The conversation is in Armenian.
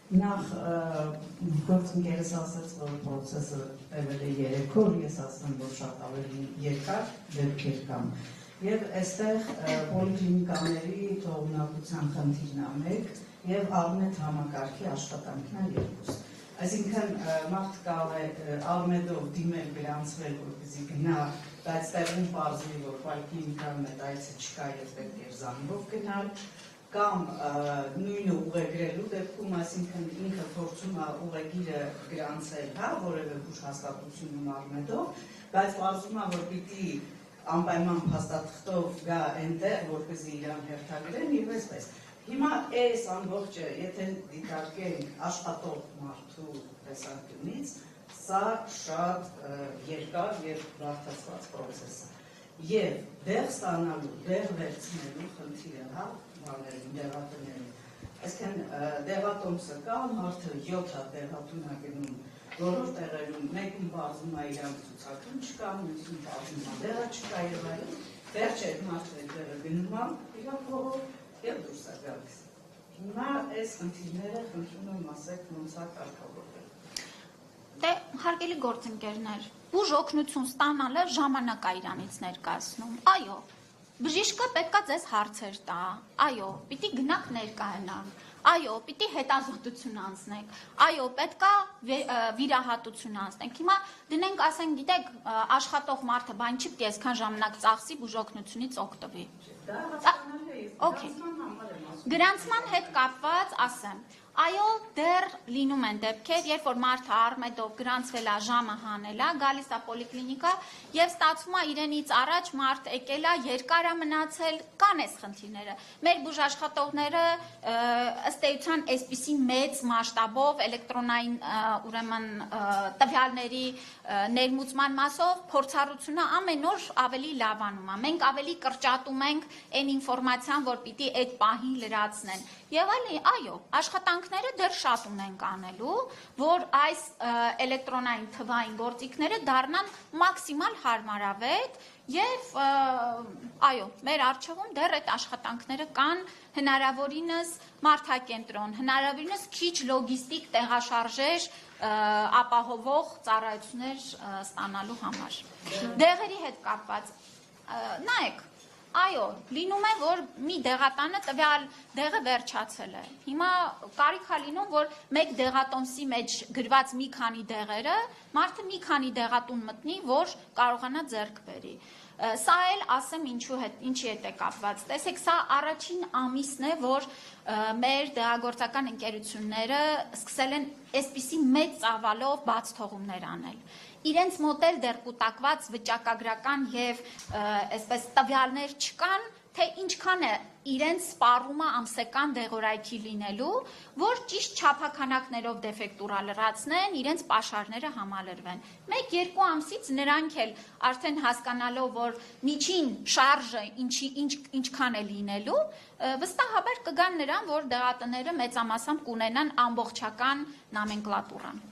Նախ գործընկերս ասաց, որ պրոցեսը տևել է 3 օր, ես ասեմ, որ շատ ավելի երկար դեպքեր կան։ Եվ այստեղ պոլիկլինիկաների թողունակության խնդիրն է մեկ եւ Արմեդ համակարգի աշխատանքն է երկուսը։ Այսինքն մարդ կարող է Արմեդով դիմել գրանցվել, որպեսզի գնա, բայց տեղում պարզվի, որ պոլիկլինիկան մեծ չկա եւ պետք է զանգով գնալ, կամ նույնը ուղեգրելու դեպքում, այսինքն ինքը փորձում է ուղեգիրը գրանցել, հա, որևէ բուժ հաստատությունում Արմեդով, բայց պարզվում է, որ պիտի անպայման փաստաթղթով գա այնտեղ, որպեսզի իրան հերթագրեն եւ այսպես։ Հիմա այս ամբողջը, եթե դիտարկենք աշխատող մարդու տեսանկյունից, սա շատ երկար եւ բարդացված պրոցես է։ Եվ դեղ ստանալու, դեղ վերցնելու խնդիրը, հա, դեղատուներին։ Այսինքն դեղատոմսը կա, մարդը 7 հատ դեղատուն է գնում, որոշ տեղերում մեկում բացում է իրան ցուցակում չկա, մյուսում բացում է դեղը չկա եւ այլն։ Վերջը այդ մարդը դեղը գնում է, իր փողով եւ դուրս է գալիս։ Հիմա այս խնդիրները խնդրում եմ ասեք ոնց է կարգավորվել։ Դե հարգելի գործընկերներ, ուժ օգնություն ստանալը ժամանակ է իրանից ներկայացնում։ Այո, բժիշկը պետքա ձեզ հարցեր տա, այո, պիտի գնաք ներկայանաք, այո, պիտի հետազոտություն անցնեք, այո, պետքա վիրահատություն անցնեք։ Հիմա դնենք, ասենք, գիտեք, աշխատող մարդը բան չի պիտի այսքան ժամանակ ծախսի բուժօգնությունից օգտվի։ Գրանցման հետ կապված ասեմ, այո, դեռ լինում են դեպքեր, երբ որ մարդը Արմեդով գրանցվել է, ժամը հանել է, գալիս է պոլիկլինիկա եւ ստացվում է իրենից առաջ մարդ եկել է, երկար է մնացել, կան այս խնդիրները։ Մեր բուժաշխատողները ըստ էության այսպիսի մեծ մասշտաբով էլեկտրոնային ուրեմն տվյալների ներմուծման մասով փորձառությունը ամեն օր ավելի լավանում է։ Մենք ավելի կրճատում ենք այն ինֆորմացիան, որ պիտի այդ պահին լրացնեն։ Եվ այո, աշխատանքները դեռ շատ ունենք անելու, որ այս էլեկտրոնային թվային գործիքները դառնան մաքսիմալ հարմարավետ եւ այո, մեր առջևում դեռ այդ աշխատանքները կան, հնարավորինս մարդակենտրոն, հնարավորինս քիչ լոգիստիկ տեղաշարժեր ապահովող ծառայություններ ստանալու համար։ Դեղերի հետ կապված, նայեք, այո, լինում է, որ մի դեղատանը տվյալ դեղը վերջացել է։ Հիմա կարիք է լինում, որ մեկ դեղատոմսի մեջ գրված մի քանի դեղերը, մարդը մի քանի դեղատուն մտնի, որ կարողանա ձեռք բերի։ Սա էլ ասեմ ինչի հետ է կապված։ Տեսեք, սա առաջին ամիսն է, որ մեր դեղագործական ընկերությունները սկսել են այսպիսի մեծ ծավալով բաց թողումներ անել։ Իրենց մոտ էլ դեռ կուտակված վիճակագրական եւ այսպես տվյալներ չկան, թե ինչքան է իրենց սպառումը ամսական դեղորայքի լինելու, որ ճիշտ չափաքանակներով դեֆեկտուրա լրացնեն, իրենց պաշարները համալրվեն։ 1-2 ամսից նրանք էլ արդեն հասկանալով, որ միջին շարժը ինչքան է լինելու, վստահաբար կգան նրան, որ դեղատները մեծամասամբ կունենան ամբողջական նոմենկլատուրան։